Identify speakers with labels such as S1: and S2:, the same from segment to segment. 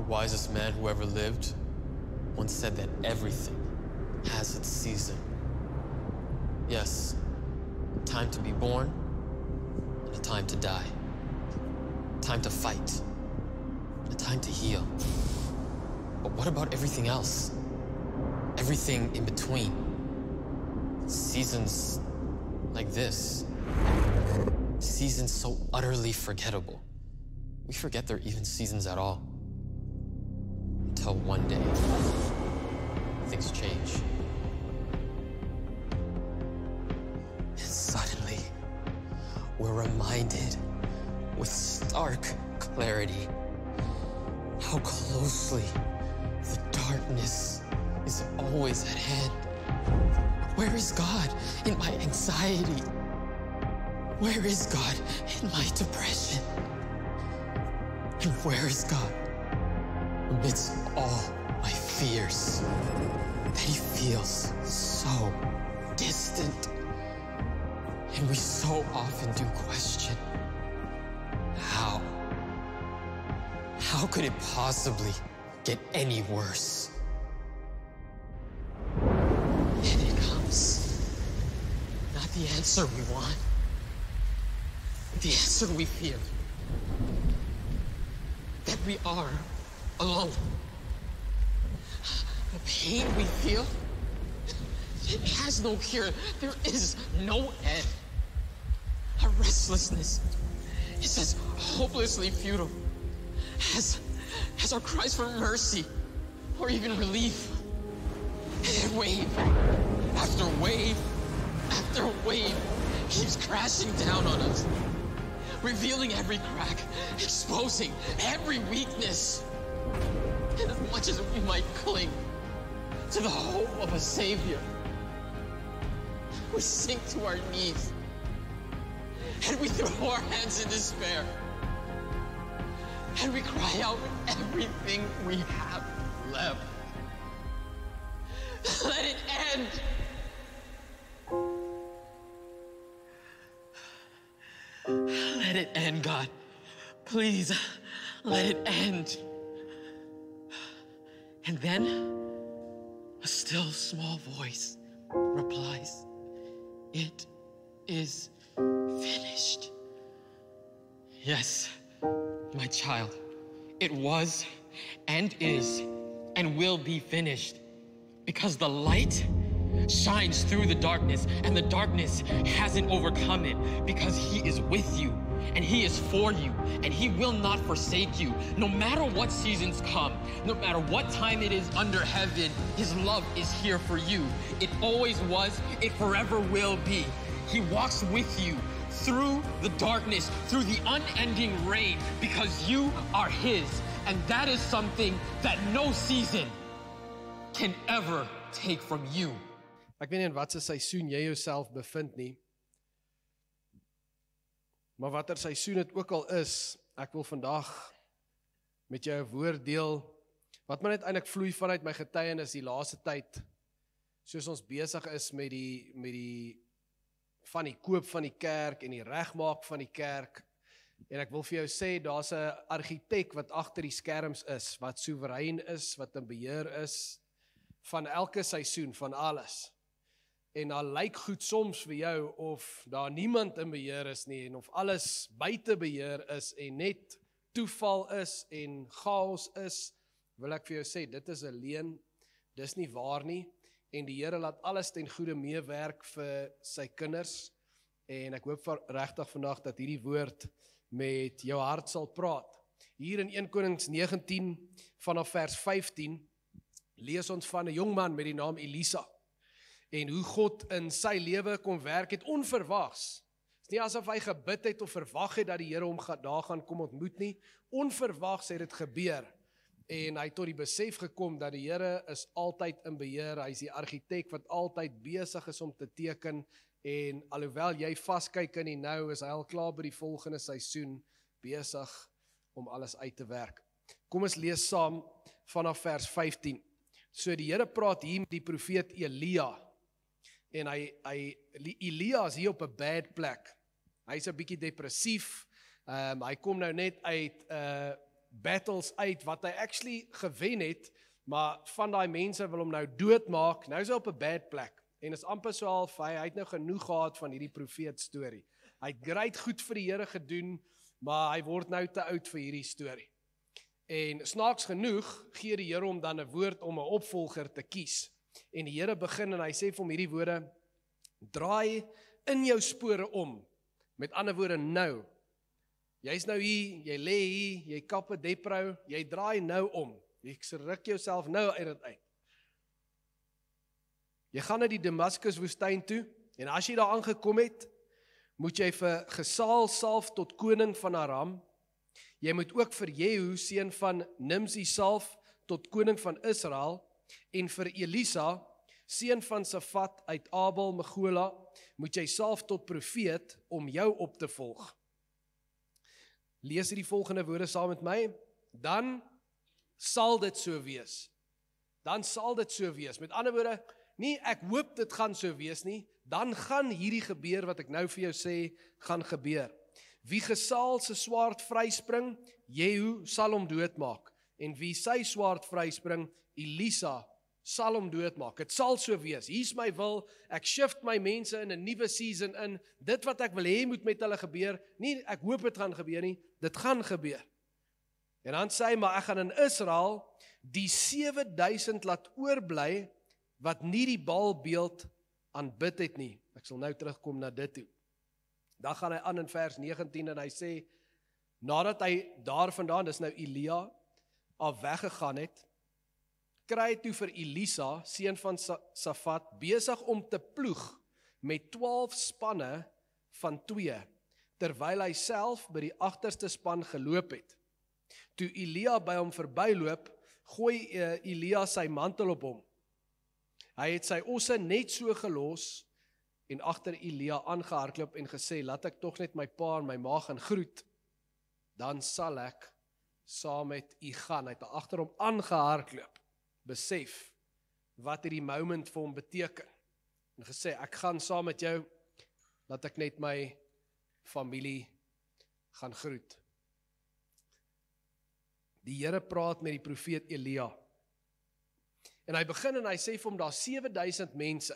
S1: wisest man who ever lived once said that everything has its season. Yes, a time to be born and a time to die. Time to fight, a time to heal. But what about everything else? Everything in between? Seasons like this. Seasons so utterly forgettable. We forget they're even seasons at all. Until one day, things change. And suddenly, we're reminded with stark clarity how closely the darkness is always at hand. Where is God in my anxiety? Where is God in my depression? And where is God amidst all my fears? That he feels so distant. And we so often do question, how? How could it possibly get any worse? And it comes. Not the answer we want. The answer we fear. That we are alone. The pain we feel, it has no cure. There is no end. Our restlessness is as hopelessly futile as our cries for mercy or even relief. And wave after wave after wave keeps crashing down on us, revealing every crack, exposing every weakness. And as much as we might cling to the hope of a savior, we sink to our knees and we throw our hands in despair. And we cry out with everything we have left. Let it end. Let it end, God. Please, let it end. And then a still small voice replies, "It is finished." Yes, my child, it was and is and will be finished, because the light shines through the darkness and the darkness hasn't overcome it, because he is with you and he is for you and he will not forsake you. No matter what seasons come, no matter what time it is under heaven, his love is here for you. It always was, it forever will be. He walks with you through the darkness, through the unending rain, because you are his. And that is something that no season can ever take from you.
S2: Ek weet nie in watse seisoen jy jouself bevind nie. Maar watter seisoen dit ook al is, ek wil vandag met jou 'n woord deel wat my net eintlik vloei vanuit my getuienis die laaste tyd, soos ons besig is met die van die koop van die kerk en die regmaak van die kerk. En ek wil vir jou sê, daar's 'n argitek wat agter die skerms is, wat soewerein is, wat in beheer is van elke seisoen, van alles. En daar lyk goed soms vir jou of daar niemand in beheer is nie, en of alles buite beheer is en net toeval is en chaos is. Wil ek vir jou sê, dit is 'n leuen, dis nie waar nie. En die Here laat alles ten goeie meewerk vir sy kinders. En ek hoop regtig vandag dat hierdie woord met jou hart sal praat. Hier in 1 Konings 19 vanaf vers 15 lees ons van 'n jong man met die naam Elisa. En hoe God in sy lewe kom werk het onverwags. Dit is nie asof hy gebid het of verwag het dat die Here hom daar gaan kom ontmoet nie. Onverwags het dit gebeur. En hy het tot die besef gekom dat die Here is altyd in beheer. Hy is die argitek wat altyd besig is om te teken. En alhoewel jy vaskyk in die nou, is hy al klaar by die volgende seisoen besig om alles uit te werk. Kom ons lees saam vanaf vers 15. So die Here praat hier met die profeet Elia. En Elia is hier op 'n bad plek. Hy's 'n bietjie depressief. Hy kom nou net uit battles uit wat hy actually gewen het, maar van daai mense wil hom nou doodmaak. Nou is hy op 'n bad plek. En is amper so half, hy het nou genoeg gehad van hierdie profeet storie. Hy het great goed vir die Here gedoen, maar hy word nou te oud vir hierdie storie. En snaaks genoeg gee die Here hom dan 'n woord om 'n opvolger te kies. En die Here begin en hy sê vir hom hierdie woorde: draai in jou spore om. Met ander woorde nou. Jy's nou hier, jy lê hier, jy kap 'n deprou, jy draai nou om. Jy ruk jouself nou uit dit uit. Jy gaan na die Damaskus woestyn toe, en as jy daar aangekom het, moet jy vir Gesaal salf tot koning van Aram. Jy moet ook vir Jehu, seun van Nimsi, salf tot koning van Israel, en vir Elisa, seun van Safat uit Abel Megola, moet jy salf tot profeet om jou op te volg. Lees die volgende woorde saam met my. Dan sal dit so wees. Dan sal dit so wees. Met ander woorde, nie ek hoop dit gaan so wees nie, dan gaan hierdie gebeur wat ek nou vir jou sê, gaan gebeur. Wie Gesaal se swaard vryspring, Jehu sal hom doodmaak. En wie sy swaard vryspring, Elisa sal hom doodmaak. Dit sal so wees. Hier's my wil, ek shift my mense in 'n nuwe season in. Dit wat ek wil hê moet met hulle gebeur, nie ek hoop dit gaan gebeur nie, dit gaan gebeur. En dan sê hy, maar ek gaan in Israel die 7000 laat oorbly wat nie die Baalbeeld aanbid het nie. Ek sal nou terugkom na dit toe. Dan gaan hy aan in vers 19 en hy sê, nadat hy daar vandaan, dis nou Elia, al weggegaan het, kry hy toe vir Elisa, seun van Safat, besig om te ploeg met 12 spanne van 2, terwyl hy self by die agterste span geloop het. Toe Elia by hom verbyloop, gooi Elia sy mantel op hom. Hy het sy osse net so gelos en agter Elia aangehardloop en gesê, laat ek tog net my pa en my ma gaan groet, dan sal ek saam met u gaan. Hy het agter hom aangehardloop, besef wat hierdie moment vir hom beteken, en gesê, ek gaan saam met jou, laat ek net my familie gaan groet. Die Here praat met die profeet Elia, en hy begin en hy sê vir hom, daar 7000 mense,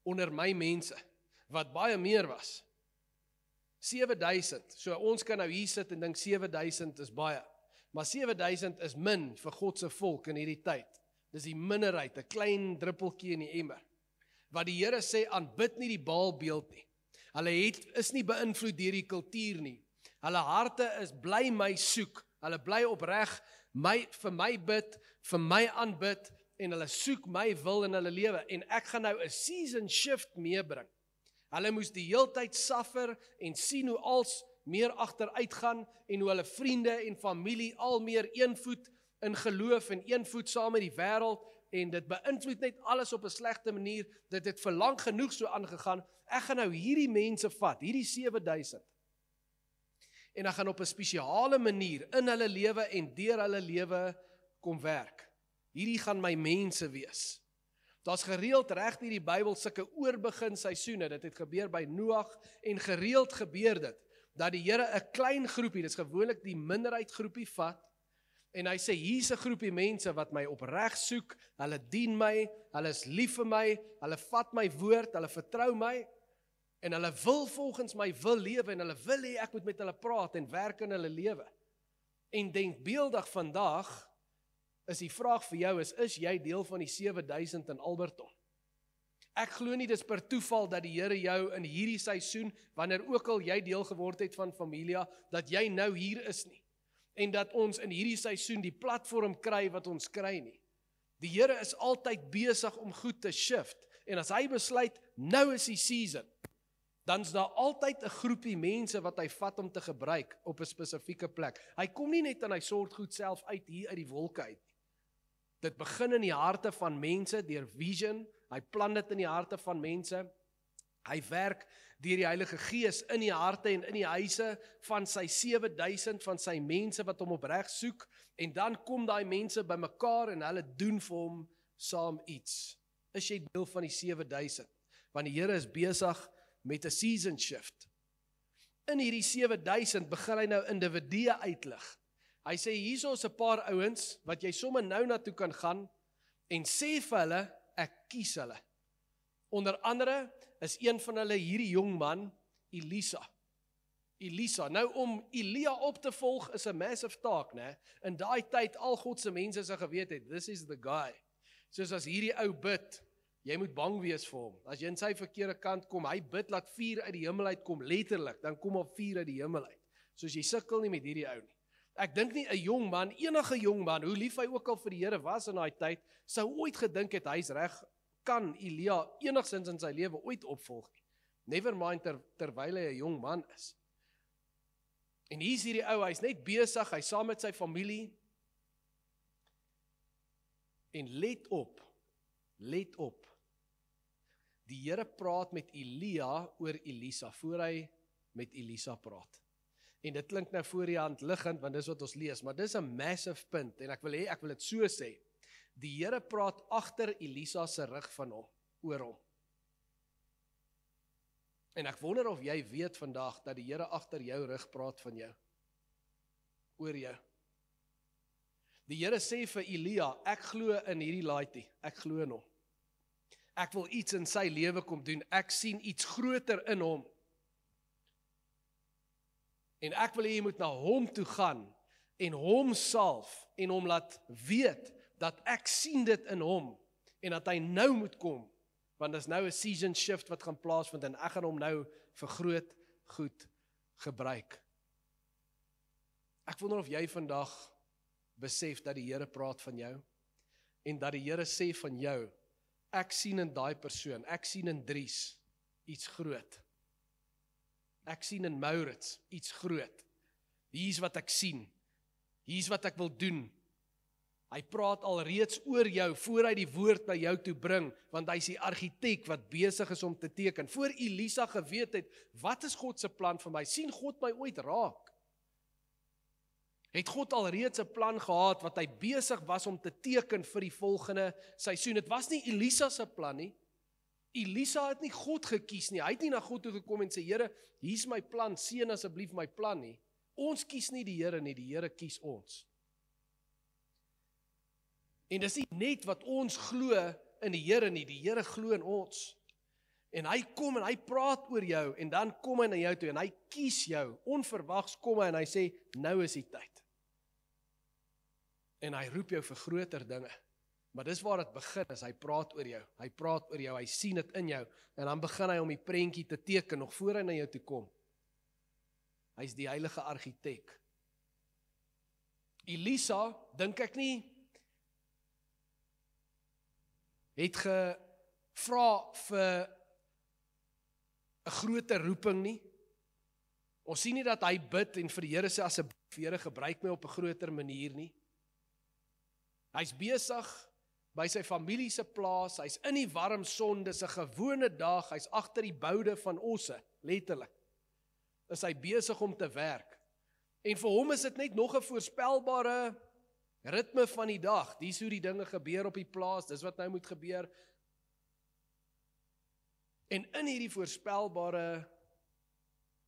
S2: onder my mense, wat baie meer was. 7000, so ons kan nou hier sit en dink 7000 is baie, maar 7000 is min vir God se volk in hierdie tyd. Dis die minderheid, 'n klein druppeltjie in die emmer. Wat die Here sê, aanbid nie die Baalbeeld nie. Hulle is nie beïnvloed deur die kultuur nie. Hulle harte is bly my soek. Hulle bly opreg vir my bid, vir my aanbid, en hulle soek my wil in hulle lewe, en ek gaan nou 'n season shift meebring. Hulle moes die heeltyd suffer en sien hoe als meer agteruit gaan, en hoe hulle vriende en familie al meer een voet in geloof en een voet saam met die wêreld, en dit beïnvloed net alles op 'n slegte manier. Dit het vir lank genoeg so aangegaan. Ek gaan nou hierdie mense vat, hierdie 7000, en ek gaan op 'n spesiale manier in hulle lewe en deur hulle lewe kom werk. Hierdie gaan my mense wees. Daar's gereeld reg deur die Bybel sulke oorbegin seisoene. Dit het gebeur by Noag, en gereeld gebeur dit dat die Here 'n klein groepie, dis gewoonlik die minderheid groepie vat, en hy sê, hier's 'n groepie mense wat my opreg soek, hulle dien my, hulle is lief vir my, hulle vat my woord, hulle vertrou my, en hulle wil volgens my wil lewe, en hulle wil hê ek moet met hulle praat en werk in hulle lewe. En denkbeeldig vandag is die vraag vir jou is jy deel van die 7000 in Alberton? Ek glo nie dis per toeval dat die Here jou in hierdie seisoen, wanneer ook al jy deel geword het van Familia, dat jy nou hier is nie. En dat ons in hierdie seisoen die platform kry wat ons kry nie. Die Here is altyd besig om goed te shift, en as hy besluit, nou is die season, dan is daar altyd 'n groepie mense wat hy vat om te gebruik op 'n spesifieke plek. Hy kom nie net en hy sort goed self uit hier uit die wolke uit. Dit begin in die harte van mense deur vision, hy plan dit in die harte van mense. Hy werk deur die Heilige Gees in die harte en in die huise van sy 7000, van sy mense wat hom opreg soek, en dan kom daai mense bymekaar en hulle doen vir hom saam iets. Is jy deel van die 7000? Want die Here is besig met 'n season shift. In hierdie 7000 begin hy nou individue uitlig. Hy sê, hierso is 'n paar ouens, wat jy sommer nou na toe kan gaan, en sê vir hulle, ek kies hulle. Onder andere is een van hulle hierdie jong man, Elisa. Nou om Elia op te volg is 'n massive taak, né? In daai tyd al God se mense se geweet het, this is the guy. Soos as hierdie ou bid, jy moet bang wees vir hom. As jy in sy verkeerde kant kom, hy bid laat vuur uit die hemel uit kom, letterlik, dan kom op vuur uit die hemel uit. Soos jy sukkel nie met hierdie ou nie. Ek dink nie 'n jong man, enige jong man, hoe lief hy ook al vir die Here was in daai tyd, sou ooit gedink het hy's reg, kan Elia enigsins in sy lewe ooit opvolg nie. Never mind terwyl hy 'n jong man is. En hier's hierdie ou, hy's net besig, hy's saam met sy familie. En let op. Die Here praat met Elia oor Elisa, voor hy met Elisa praat. En dit klink nou voor die hand liggend, want dis wat ons lees, maar dis 'n massive punt, en ek wil dit so sê. Die Here praat agter Elisa se rug van hom, oor hom. En ek wonder of jy weet vandag, dat die Here agter jou rug praat van jou, oor jou. Die Here sê vir Elia, ek glo in hierdie laaitjie, ek glo in hom. Ek wil iets in sy lewe kom doen, ek sien iets groter in hom. En ek wil hê jy moet na hom toe gaan, en hom salf, en hom laat weet, dat ek sien dit in hom, en dat hy nou moet kom, want dis nou 'n season shift wat gaan plaasvind, en ek gaan hom nou vir groot goed gebruik. Ek wonder of jy vandag besef dat die Here praat van jou, en dat die Here sê van jou, ek sien in daai persoon, ek sien in Dries iets groot. Ek sien in Maurits iets groot. Hier's wat ek sien. Hier's wat ek wil doen. Hy praat alreeds oor jou, voor hy die woord na jou toe bring, want hy's die argitek wat besig is om te teken. Voor Elisa geweet het, wat is God se plan vir my? Sien God my ooit raak? Het God alreeds 'n plan gehad, wat hy besig was om te teken vir die volgende seisoen? Dit was nie Elisa se plan nie. Elisa het nie God gekies nie. Hy het nie na God toe gekom en sê, Here, hier's my plan, seën asseblief my plan nie. Ons kies nie die Here nie, die Here kies ons. En dis nie net wat ons glo in die Here nie, die Here glo in ons. En hy kom en hy praat oor jou, en dan kom hy na jou toe, en hy kies jou, onverwags kom hy en hy sê, nou is die tyd. En hy roep jou vir groter dinge. Maar dis waar dit begin, is hy praat oor jou, hy sien dit in jou, en dan begin hy om die prentjie te teken, nog voor hy na jou toe kom. Hy's die heilige argitek. Elisa, dink ek nie, het gevra vir 'n groter roeping nie. Ons sien nie dat hy bid en vir die Here sê, asseblief Here, gebruik my op 'n groter manier nie. Hy's besig by sy familie se plaas, hy's in die warm son, dis 'n gewone dag, hy's agter die boude van Osse, letterlik. Is hy besig om te werk. En vir hom is dit net nog 'n voorspelbare ritme van die dag. Dis hoe die dinge gebeur op die plaas, dis wat nou moet gebeur. En in hierdie voorspelbare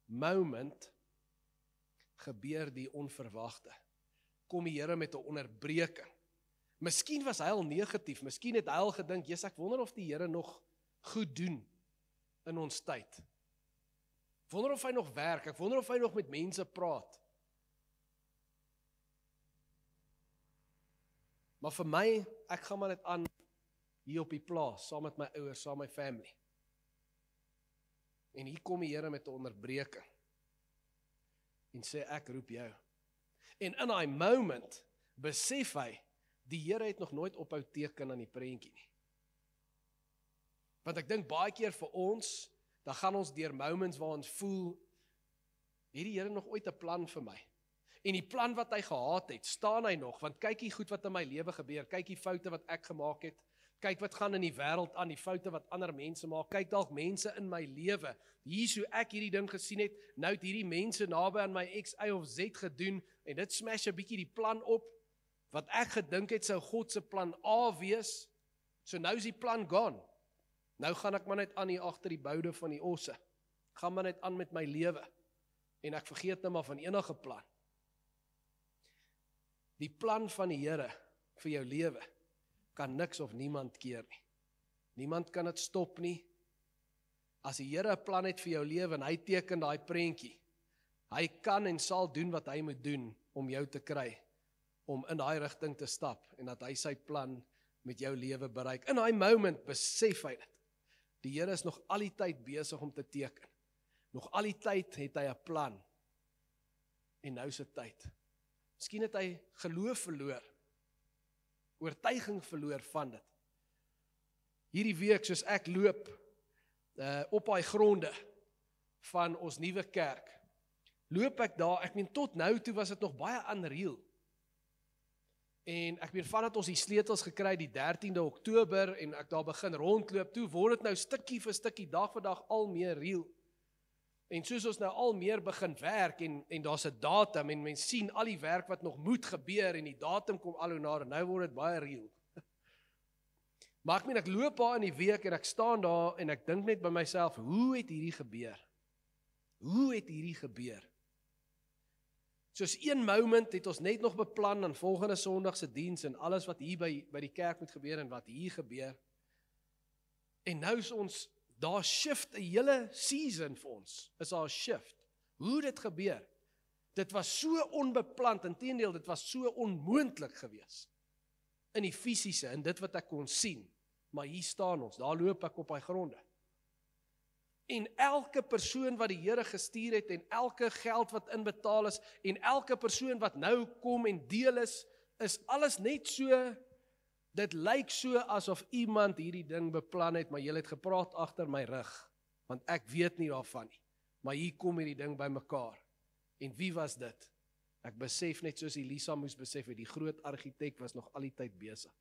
S2: moment gebeur die onverwagte. Kom die Here met 'n onderbreking. Miskien was hy al negatief, miskien het hy al gedink, Jesus, ek wonder of die Here nog goed doen in ons tyd. Ek wonder of hy nog werk, ek wonder of hy nog met mense praat. Maar vir my, ek gaan maar net aan hier op die plaas, saam met my ouers, saam met my family. En hier kom die Here met 'n onderbreking. En sê, ek roep jou. En in daai moment, besef hy, die Here het nog nooit ophou teken aan die prentjie nie. Want ek dink baie keer vir ons, dan gaan ons deur moments waar ons voel, het die Here nog ooit 'n plan vir my? En die plan wat hy gehad het, staan hy nog, want kyk die goed wat in my lewe gebeur, kyk die foute wat ek gemaak het, kyk wat gaan in die wêreld aan, die foute wat ander mense maak, kyk dalk mense in my lewe, hier so ek hierdie ding gesien het, nou het hierdie mense naby aan my X, Y of Z gedoen, en dit smash 'n bietjie die plan op, wat ek gedink het sou God se plan A wees, so nou is die plan gone. Nou gaan ek maar net aan hier agter die boude van die Osse, gaan maar net aan met my lewe, en ek vergeet nou maar van enige plan. Die plan van die Here vir jou lewe kan niks of niemand keer nie. Niemand kan dit stop nie. As die Here 'n plan het vir jou lewe en hy teken daai prentjie, hy kan en sal doen wat hy moet doen om jou te kry, om in daai rigting te stap en dat hy sy plan met jou lewe bereik. In daai moment besef hy dit. Die Here is nog al die tyd besig om te teken. Nog al die tyd het hy 'n plan. En nou is dit tyd. Miskien het hy geloof verloor, oortuiging verloor van dit. Hierdie week, soos ek loop op daai gronde van ons nuwe kerk, loop ek daar, ek meen tot nou toe was dit nog baie unreal. En ek meen vandat ons die sleutels gekry die 13de Oktober en ek daar begin rondloop, toe word dit nou stukkie vir stukkie, dag vir dag al meer real. En soos ons nou al meer begin werk en daar's 'n datum en mens sien al die werk wat nog moet gebeur en die datum kom al hoe nader, nou word dit baie real. Maar ek meen ek loop daar in die week en ek staan daar en ek dink net by myself, hoe het hierdie gebeur? Hoe het hierdie gebeur? Soos een moment het ons net nog beplan aan volgende Sondag se diens en alles wat hier by die kerk moet gebeur en wat hier gebeur. En nou is ons, daar shift 'n hele season vir ons, is daar 'n shift. Hoe dit gebeur? Dit was so onbepland, inteendeel, dit was so onmoontlik gewees. In die fisiese, in dit wat ek kon sien. Maar hier staan ons, daar loop ek op daai gronde. En elke persoon wat die Here gestuur het, en elke geld wat inbetaal is, en elke persoon wat nou kom en deel is alles net so, dit lyk so asof iemand hierdie ding beplan het, maar jy het gepraat agter my rug, want ek weet nie daarvan nie. Maar hier kom hierdie ding by mekaar. En wie was dit? Ek besef net soos Elisa moes besef, die groot argitek was nog al die tyd besig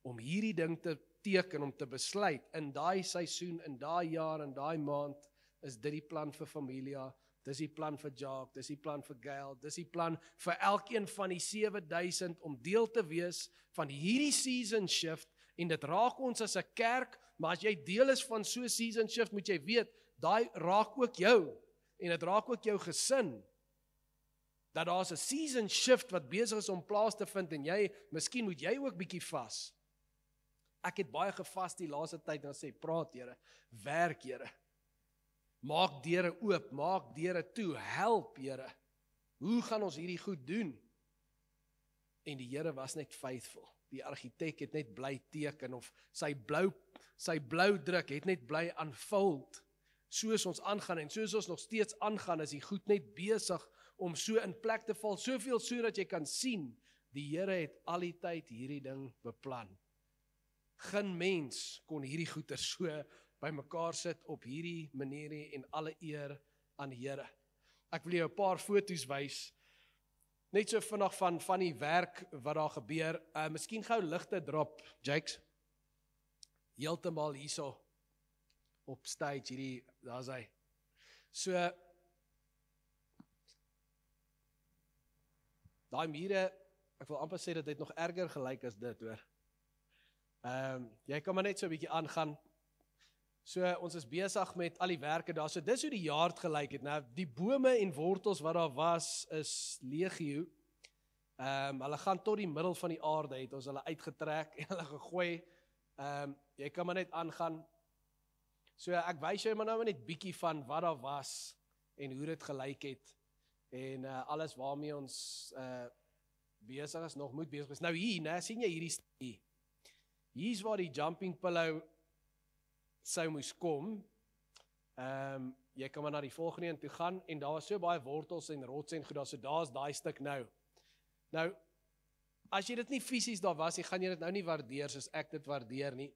S2: om hierdie ding te teken, om te besluit, in daai seisoen, in daai jaar, in daai maand, is dit die plan vir Familia, dis die plan vir Jacques, dis die plan vir Gail, dis die plan vir elkeen van die 7000 om deel te wees van hierdie season shift, en dit raak ons as 'n kerk, maar as jy deel is van so season shift, moet jy weet, daai raak ook jou, en dit raak ook jou gesin, dat daar's 'n season shift wat besig is om plaas te vind, en miskien moet jy ook bietjie vas. Ek het baie gevas die laaste tyd en sê, praat Here, werk Here, maak deure oop, maak deure toe, help Here, hoe gaan ons hierdie goed doen? En die Here was net faithful, die argitek het net bly teken, of sy blou druk het net bly unfold, soos ons aangaan, en soos ons nog steeds aangaan, is die goed net besig om so in plek te val, soveel so dat jy kan sien, die Here het al die tyd hierdie ding beplan. Geen mens kon hierdie goeie so by mekaar sit op hierdie manier en alle eer aan die Here. Ek wil jou 'n paar foto's wys, net so vinnig van die werk wat daar gebeur. Miskien gou ligte drop, Jakes, heeltemal hierso op stage, hierdie, daar's hy. So, daai mure, ek wil amper sê dat dit nog erger gelyk as dit, hoor. Jy kan maar net so 'n bietjie aangaan. So, ons is besig met al die werke daar. So, dis hoe die yard gelyk het. Nou, die bome en wortels wat daar was, is legio. Hulle gaan tot die middel van die aarde, het ons hulle uitgetrek en hulle gegooi. Jy kan maar net aangaan. So, ek wys jou maar nou net bietjie van wat daar was en hoe dit gelyk het. En alles waarmee ons besig is, nog moet besig is. Nou hier, né, sien jy hierdie stukkie? Hier's waar die jumping pillow sou moes kom. Jy kan maar na die volgende een toe gaan, en daar was so baie wortels en rotse en goed, so daar's daai stuk nou. Nou, as jy dit nie fisies daar was, gaan jy dit nou nie waardeer soos ek dit waardeer nie.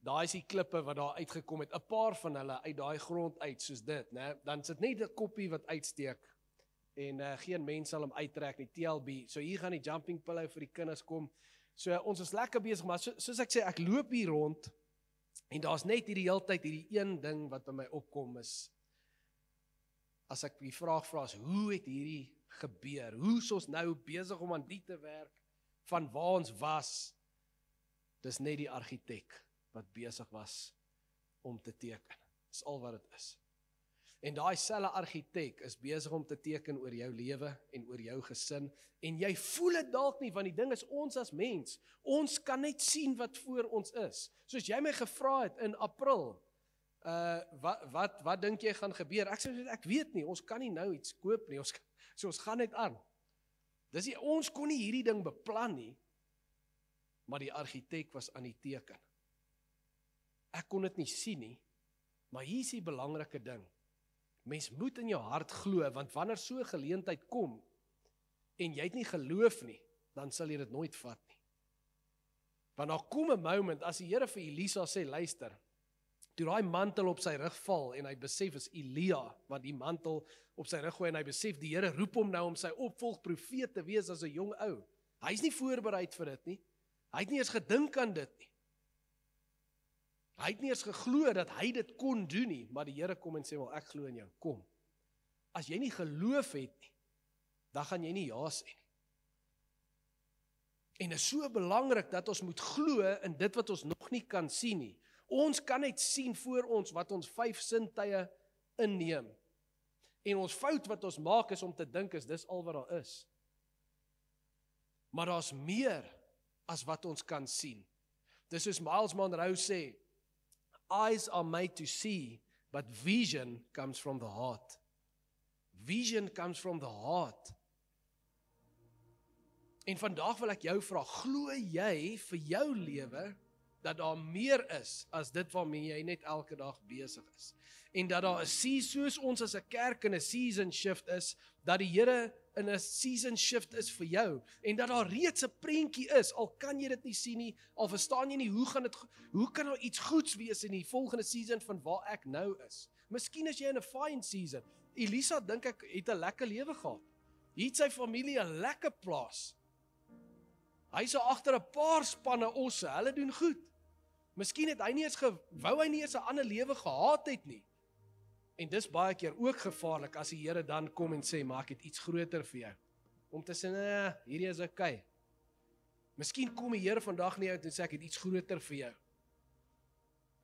S2: Daai is die klippe wat daar uitgekom het, 'n paar van hulle uit daai grond uit, soos dit, né? Dan sit net 'n koppie wat uitsteek, en geen mens sal hom uittrek nie, TLB. So hier gaan die jumping pillow vir die kinders kom. So ons is lekker besig, maar soos ek sê, ek loop hier rond, en daar's net hierdie hele tyd, hierdie een ding wat by my opkom is, as ek die vraag vra, is, hoe het hierdie gebeur? Hoe is ons nou besig om aan die te werk, van waar ons was? Dis net die argitek, wat besig was om te teken. Dis al wat dit is. En daai selfe argitek is besig om te teken oor jou lewe en oor jou gesin, en jy voel dit dalk nie, want die ding is ons as mens, ons kan net sien wat voor ons is. Soos jy my gevra het in April, wat dink jy gaan gebeur? Ek sê, ek weet nie, ons kan nie nou iets koop nie, ons gaan net aan. Ons kon nie hierdie ding beplan nie, maar die argitek was aan die teken. Ek kon dit nie sien nie, maar hier is die belangrike ding. Mens moet in jou hart glo, want wanneer so 'n geleentheid kom, en jy het nie geloof nie, dan sal jy dit nooit vat nie. Want daar kom 'n moment, as die Here vir Elisa sê, luister, toe daai mantel op sy rug val, en hy besef is Elia, wat die mantel op sy rug gooi, en hy besef, die Here roep hom nou om sy opvolgprofeet te wees as 'n jong ou. Hy is nie voorbereid vir dit nie. Hy het nie eens gedink aan dit nie. Hy het nie eens geglo dat hy dit kon doen nie, maar die Here kom en sê, wel, ek glo in jou, kom. As jy nie geloof het nie, dan gaan jy nie ja sê nie. En dit is so belangrik dat ons moet glo in dit wat ons nog nie kan sien nie. Ons kan net sien voor ons wat ons 5 sintuie inneem. En ons fout wat ons maak is om te dink is dis al wat daar is. Maar daar's meer as wat ons kan sien. Dis soos Miles Monroe sê, eyes are made to see, but vision comes from the heart. Vision comes from the heart. En vandag wil ek jou vra, glo jy vir jou lewe dat daar meer is as dit waarmee jy net elke dag besig is? En dat daar soos ons as 'n kerk in 'n season shift is, dat die Here in 'n season shift is vir jou, en dat daar reeds 'n prentjie is, al kan jy dit nie sien nie, al verstaan jy nie, hoe kan daar iets goeds wees in die volgende season van waar ek nou is? Miskien is jy in 'n fine season. Elisa, dink ek, het 'n lekker lewe gehad. Hier het sy familie 'n lekker plaas. Hy is agter 'n paar spanne osse, hulle doen goed. Miskien het hy nie eens wou hy nie eens 'n ander lewe gehad het nie. En dis baie keer ook gevaarlik as die Here dan kom en sê, maar ek het iets groter vir jou. Om te sê, nee, hierdie is okay. Miskien kom die Here vandag nie uit en sê, ek het iets groter vir jou.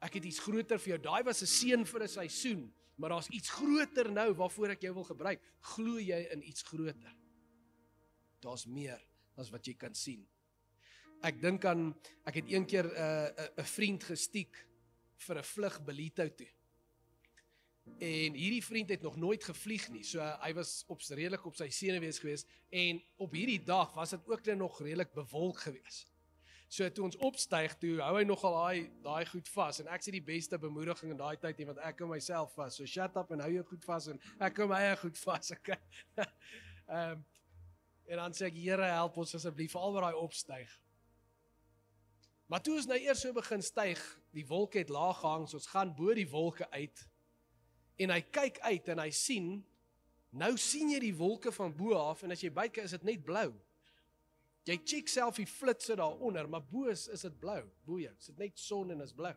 S2: Ek het iets groter vir jou. Daai was 'n seën vir 'n seisoen, maar daar's iets groter nou waarvoor ek jou wil gebruik. Glo jy in iets groter? Daar's meer as wat jy kan sien. Ek dink aan, ek het een keer 'n vriend gestiek vir 'n vlug Ballito toe. En hierdie vriend het nog nooit gevlieg nie, so hy was redelik op sy senuwees gewees, en op hierdie dag was dit ook nog redelik bewolk gewees. So toe ons opstyg, toe hou hy nogal daai goed vas, en ek sê die beste bemoediging in daai tyd, want ek hou myself vas, so shut up en hou jou goed vas, en ek hou my eie goed vas, okay? En dan sê ek, Here, help ons asseblief, veral waar hy opstyg. Maar toe ons nou eers so begin styg, die wolke het laag gehang, so ons gaan bo die wolke uit, en hy kyk uit en hy sien, nou sien jy die wolke van bo af, en as jy buite is dit net blou. Jy check self die flitse daaronder, maar bo is dit blou, bo jou, is dit net son en is blou.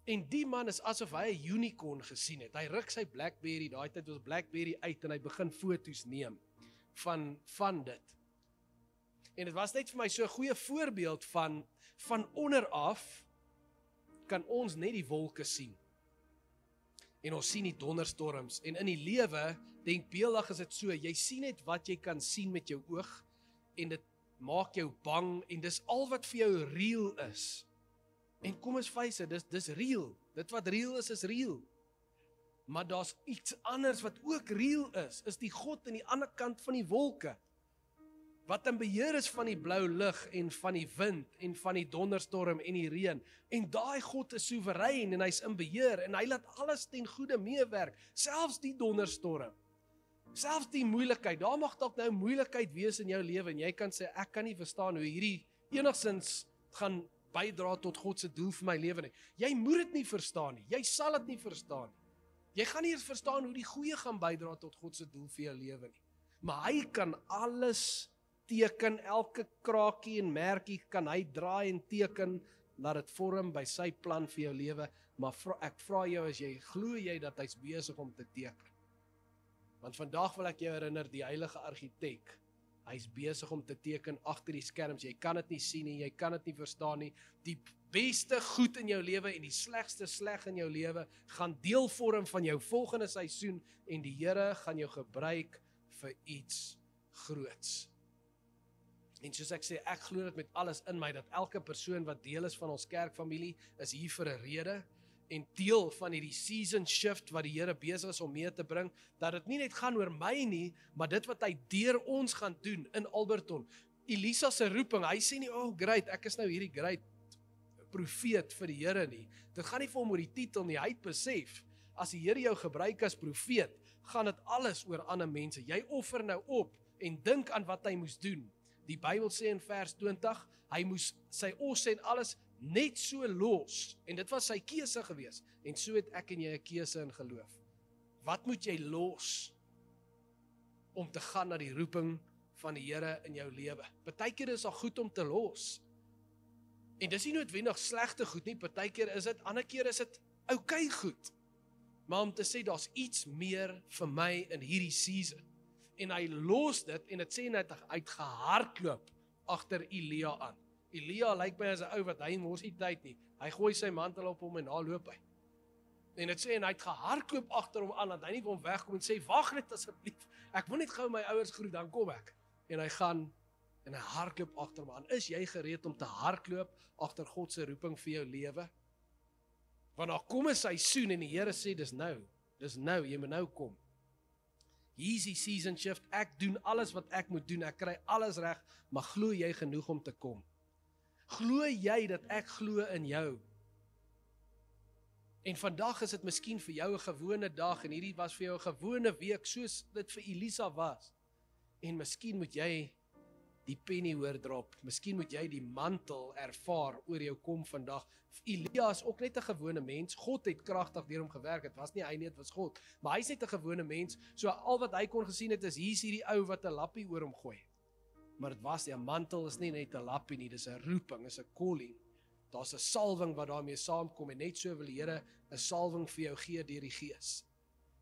S2: En die man is asof hy 'n unicorn gesien het. Hy ruk sy BlackBerry, daai tyd was BlackBerry uit, en hy begin foto's neem van dit. En dit was net vir my so 'n goeie voorbeeld van onderaf kan ons net die wolke sien. En ons sien die donderstorms, en in die lewe, denkbeeldig is dit so, jy sien net wat jy kan sien met jou oog, en dit maak jou bang, en dis al wat vir jou real is. En kom ons face, dis real, dit wat real is real. Maar daar's iets anders wat ook real is die God aan die ander kant van die wolke, wat in beheer is van die blou lug, en van die wind, en van die donderstorm, en die reën, en daai God is soewerein, en hy's in beheer, en hy laat alles ten goeie meewerk, selfs die donderstorm, selfs die moeilikheid, daar mag dalk nou moeilikheid wees in jou lewe, en jy kan sê, ek kan nie verstaan hoe hierdie enigsins gaan bydra tot God se doel vir my lewe nie. Jy moet dit nie verstaan nie, jy sal dit nie verstaan nie. Jy gaan nie eens verstaan hoe die goeie gaan bydra tot God se doel vir jou lewe nie. Maar hy kan alles teken, elke kraakie en merkie kan hy draai en teken, laat dit vorm by sy plan vir jou lewe, maar ek vra jou, as jy glo jy dat hy's besig om te teken. Want vandag wil ek jou herinner, die heilige argitek, hy's besig om te teken agter die skerms, jy kan dit nie sien nie, jy kan dit nie verstaan nie, die beste goed in jou lewe en die slegste sleg in jou lewe gaan deel vorm van jou volgende seisoen en die Here gaan jou gebruik vir iets groots. En soos ek sê, ek glo dit met alles in my, dat elke persoon wat deel is van ons kerkfamilie, is hier vir 'n rede, en deel van hierdie season shift wat die Here besig is om mee te bring, dat dit nie net gaan oor my nie, maar dit wat hy deur ons gaan doen in Alberton. Elisa se roeping, hy sê nie, oh great, ek is nou hierdie great profeet vir die Here nie. Dit gaan nie vir hom oor die titel nie, hy het besef, as die Here jou gebruik as profeet, gaan dit alles oor ander mense. Jy offer nou op en dink aan wat hy moes doen. Die Bybel sê in vers 20, hy moes sy os en alles net so los, en dit was sy keuse gewees, en so het ek en jy 'n keuse in geloof. Wat moet jy los om te gaan na die roeping van die Here in jou lewe? Partykeer is al goed om te los, en dis nie noodwendig slegte goed nie, partykeer is dit, ander keer is dit okay goed, maar om te sê, daar's iets meer vir my in hierdie season, en hy los dit, en dit sê net, hy het gehardloop agter Elia aan. Elia lyk my as 'n ou wat hy mors nie tyd nie. Hy gooi sy mantel op hom en daar loop hy. En dit sê, en hy het gehardloop agter hom aan, dat hy nie vir hom wegkom en sê, wag net asseblief, ek wil net gou my ouers groet, dan kom ek. En hy gaan, en hy hardloop agter hom aan. Is jy gereed om te hardloop agter God se roeping vir jou lewe? Want daar kom 'n seisoen en die Here sê, dis nou, jy moet nou kom. Hier's die season shift, ek doen alles wat ek moet doen, ek kry alles reg, maar glo jy genoeg om te kom? Glo jy dat ek glo in jou? En vandag is dit miskien vir jou 'n gewone dag, en hierdie was vir jou 'n gewone week, soos dit vir Elisa was. En miskien moet jy die penny hoor drop, miskien moet jy die mantel ervaar oor jou kom vandag. Elia is ook net 'n gewone mens, God het kragtig deur hom gewerk, het was nie hy nie, het was God, maar hy's net 'n gewone mens, so al wat hy kon gesien het is, hier's hierdie ou wat 'n lappie oor hom gooi. Maar dit was, die mantel is nie net 'n lappie nie, dis 'n roeping, is 'n calling. Daar's 'n salwing wat daarmee saamkom, en net so wil die Here 'n salwing vir jou gee deur die Gees.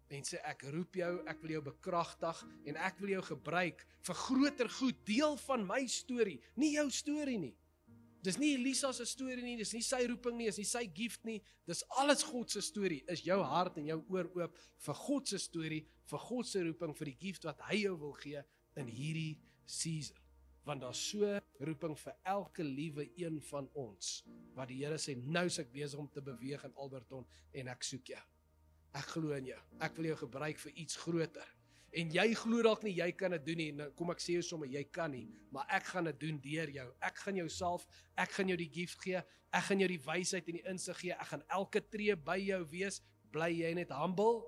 S2: En sê, ek roep jou, ek wil jou bekragtig, en ek wil jou gebruik vir groter goed, deel van my storie, nie jou storie nie. Dis nie Elisa se storie nie, dis nie sy roeping nie, dis nie sy gift nie, dis alles God se storie, is jou hart en jou oor oop vir God se storie, vir God se roeping, vir die gift wat hy jou wil gee in hierdie season. Want daar's so roeping vir elke liewe een van ons, wat die Here sê, nou is ek besig om te beweeg in Alberton, en ek soek jou. Ek glo in jou, ek wil jou gebruik vir iets groter. En jy glo dalk nie, jy kan dit doen nie, en nou kom ek sê jou sommer, jy kan nie, maar ek gaan dit doen deur jou. Ek gaan jou salf, ek gaan jou die gift gee, ek gaan jou die wysheid en die insig gee, ek gaan elke tree by jou wees, bly jy net humble,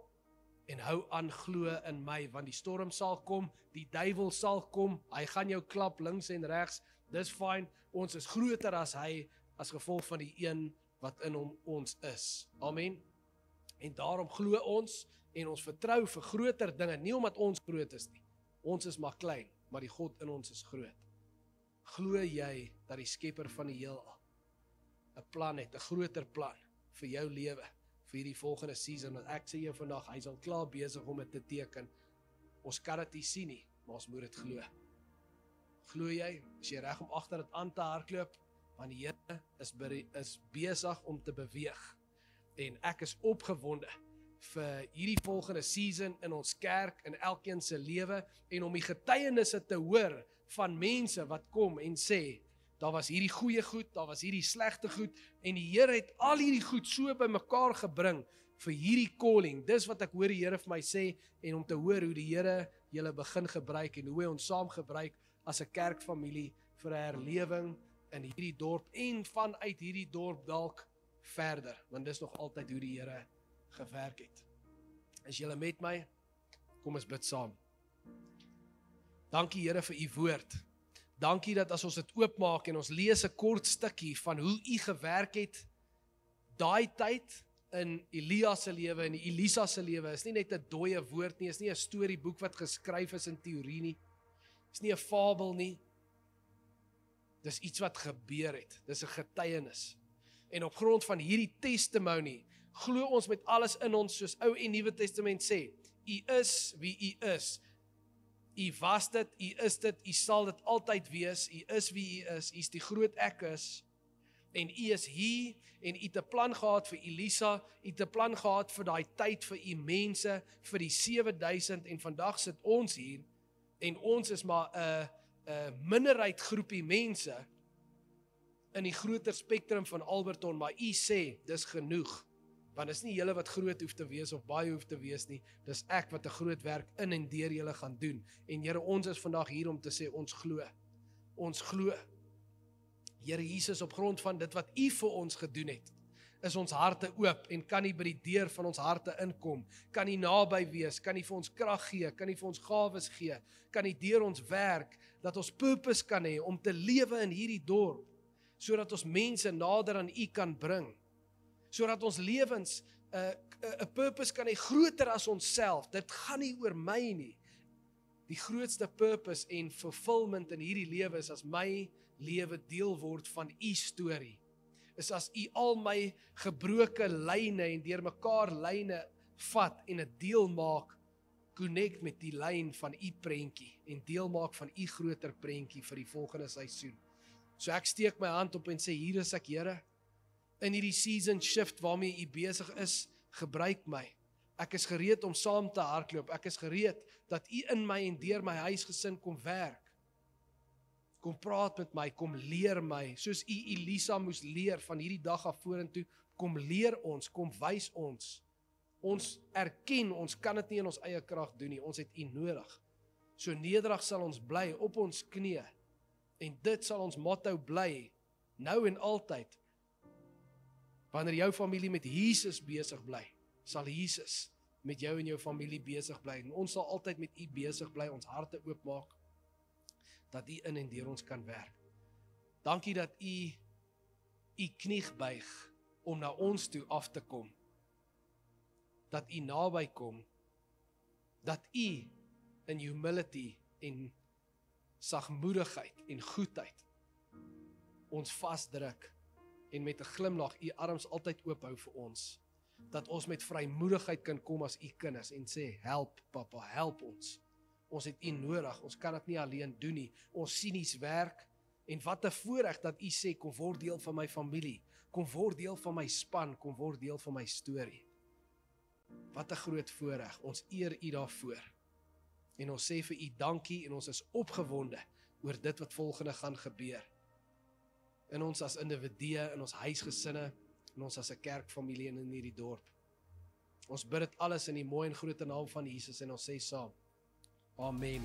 S2: en hou aan glo in my, want die storm sal kom, die duiwel sal kom, hy gaan jou klap links en regs, dis fine, ons is groter as hy, as gevolg van die een wat in hom ons is. Amen. En daarom glo ons, en ons vertrou vir groter dinge, nie omdat ons groot is nie. Ons is maar klein, maar die God in ons is groot. Glo jy dat die skepper van die heelal 'n plan het, 'n groter plan vir jou lewe, vir hierdie volgende season, want ek sê jou vandag, hy is al klaar besig om dit te teken. Ons kan dit nie sien nie, maar ons moet dit glo. Glo jy, is jy reg om agter dit aan te hardloop, want die Here is besig om te beweeg. En ek is opgewonde vir hierdie volgende season in ons kerk, in elkeen se lewe, en om die getuienisse te hoor van mense wat kom en sê, daar was hierdie goeie goed, daar was hierdie slegte goed, en die Here het al hierdie goed so by mekaar gebring vir hierdie calling. Dis wat ek hoor die Here vir my sê, en om te hoor hoe die Here julle begin gebruik, en hoe hy ons saam gebruik as 'n kerkfamilie vir 'n herlewing in hierdie dorp, en vanuit hierdie dorp dalk verder, want dis nog altyd hoe die Here gewerk het. Is julle met my? Kom ons bid saam. Dankie Here vir u woord. Dankie dat as ons dit oopmaak en ons lees 'n kort stukkie van hoe u gewerk het, daai tyd in Elia se lewe en Elisa se lewe, is nie net 'n dooie woord nie, is nie 'n storieboek wat geskryf is in teorie nie, is nie 'n fabel nie, dis iets wat gebeur het, dis 'n getuienis. En op grond van hierdie testimony, glo ons met alles in ons, soos Ou en Nuwe Testament sê, u is wie u is. U was dit, u is dit, u sal dit altyd wees, u is wie u is die groot ek is. En U is hier en U het 'n plan gehad vir Elisa, U het 'n plan gehad vir daai tyd vir U mense, vir die 7000 en vandag sit ons hier en ons is maar 'n minderheid groepie mense in die groter spektrum van Alberton, maar U sê dis genoeg. Want is nie julle wat groot hoef te wees of baie hoef te wees nie, dis ek wat 'n groot werk in en deur julle gaan doen. En Here, ons is vandag hier om te sê ons glo. Ons glo. Here Jesus, op grond van dit wat U vir ons gedoen het, is ons harte oop en kan U by die deur van ons harte inkom, kan U naby wees, kan U vir ons krag gee, kan U vir ons gawes gee, kan U deur ons werk, dat ons purpose kan hê om te lewe in hierdie dorp, sodat ons mense nader aan U kan bring, sodat ons lewens 'n purpose kan hê groter as onsself. Dit gaan nie oor my nie. Die grootste purpose en fulfillment in hierdie lewe is as my lewe deel word van U storie. Is as U al my gebroke lyne en deurmekaar lyne vat en 'n deel maak, connect met die lyn van U prentjie en deel maak van U groter prentjie vir die volgende seisoen. So ek steek my hand op en sê, hier is ek, Here. In hierdie season shift waarmee U besig is, gebruik my. Ek is gereed om saam te hardloop. Ek is gereed dat U in my en deur my huisgesin kom werk. Kom praat met my, kom leer my, soos U Elisa moes leer van hierdie dag af vorentoe, kom leer ons, kom wys ons. Ons erken, ons kan dit nie in ons eie krag doen nie, ons het U nodig. So nederig sal ons bly op ons knieë, en dit sal ons motto bly, nou en altyd. Wanneer jou familie met Jesus besig bly, sal Jesus met jou en jou familie besig bly, en ons sal altyd met U besig bly, ons harte oopmaak, dat U in en deur ons kan werk. Dankie dat U knie buig om na ons toe af te kom. Dat U naby kom. Dat U in humility en sagmoedigheid en goedheid ons vasdruk en met 'n glimlag U arms altyd oop hou vir ons. Dat ons met vrymoedigheid kan kom as U kinders en sê, help Papa, help ons. Ons het U nodig, ons kan dit nie alleen doen nie. Ons sien U's werk, en wat 'n voorreg dat U sê, kom word deel van my familie, kom word deel van my span, kom word deel van my storie. Wat 'n groot voorreg, ons eer U daarvoor. En ons sê vir U dankie, en ons is opgewonde oor dit wat volgende gaan gebeur. In ons as individue, in ons huisgesinne, in ons as 'n kerkfamilie en in hierdie dorp. Ons bid dit alles in die mooi en groot naam van Jesus, en ons sê saam, Amen.